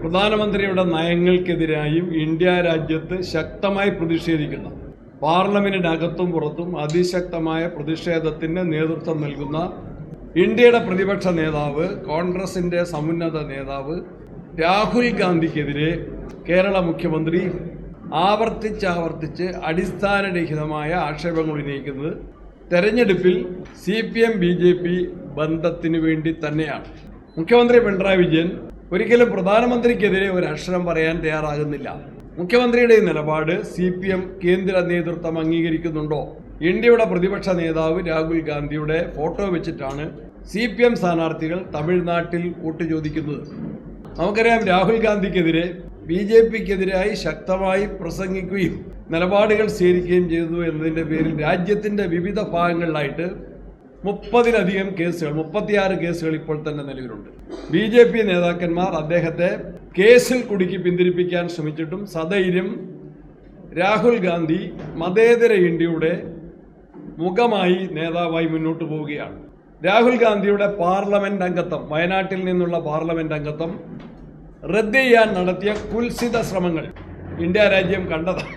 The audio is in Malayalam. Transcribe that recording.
പ്രധാനമന്ത്രിയുടെ നയങ്ങൾക്കെതിരായും ഇന്ത്യ രാജ്യത്ത് ശക്തമായി പ്രതിഷേധിക്കുന്ന പാർലമെന്റിനകത്തും പുറത്തും അതിശക്തമായ പ്രതിഷേധത്തിന് നേതൃത്വം നൽകുന്ന ഇന്ത്യയുടെ പ്രതിപക്ഷ നേതാവ്, കോൺഗ്രസിന്റെ സമുന്നത നേതാവ് രാഹുൽ ഗാന്ധിക്കെതിരെ കേരള മുഖ്യമന്ത്രി ആവർത്തിച്ച് അടിസ്ഥാനരഹിതമായ ആക്ഷേപങ്ങൾ ഉന്നയിക്കുന്നത് തെരഞ്ഞെടുപ്പിൽ CPM-BJP ബന്ധത്തിനു വേണ്ടി തന്നെയാണ്. മുഖ്യമന്ത്രി പിണറായി വിജയൻ ഒരിക്കലും പ്രധാനമന്ത്രിക്കെതിരെ ഒരു അക്ഷരം പറയാൻ തയ്യാറാകുന്നില്ല. മുഖ്യമന്ത്രിയുടെ ഈ നിലപാട് CPM കേന്ദ്ര നേതൃത്വം അംഗീകരിക്കുന്നുണ്ടോ? ഇന്ത്യയുടെ പ്രതിപക്ഷ നേതാവ് രാഹുൽ ഗാന്ധിയുടെ ഫോട്ടോ വെച്ചിട്ടാണ് CPM സ്ഥാനാർത്ഥികൾ തമിഴ്നാട്ടിൽ വോട്ട് ചോദിക്കുന്നത്. നമുക്കറിയാം, രാഹുൽ ഗാന്ധിക്കെതിരെ BJPക്കെതിരായി ശക്തമായി പ്രസംഗിക്കുകയും നിലപാടുകൾ സ്വീകരിക്കുകയും ചെയ്തു എന്നതിൻ്റെ പേരിൽ രാജ്യത്തിൻ്റെ വിവിധ ഭാഗങ്ങളിലായിട്ട് 30-ലധികം കേസുകൾ, 36 കേസുകൾ ഇപ്പോൾ തന്നെ നിലവിലുണ്ട്. BJP നേതാക്കന്മാർ അദ്ദേഹത്തെ കേസിൽ കുടുക്കി പിന്തിരിപ്പിക്കാൻ ശ്രമിച്ചിട്ടും സധൈര്യം രാഹുൽ ഗാന്ധി മതേതര ഇന്ത്യയുടെ മുഖമായി, നേതാവായി മുന്നോട്ട് പോവുകയാണ്. രാഹുൽ ഗാന്ധിയുടെ പാർലമെന്റ് അംഗത്വം, വയനാട്ടിൽ നിന്നുള്ള പാർലമെന്റ് അംഗത്വം റദ്ദ് ചെയ്യാൻ നടത്തിയ കുൽസിത ശ്രമങ്ങൾ ഇന്ത്യ രാജ്യം കണ്ടതാണ്.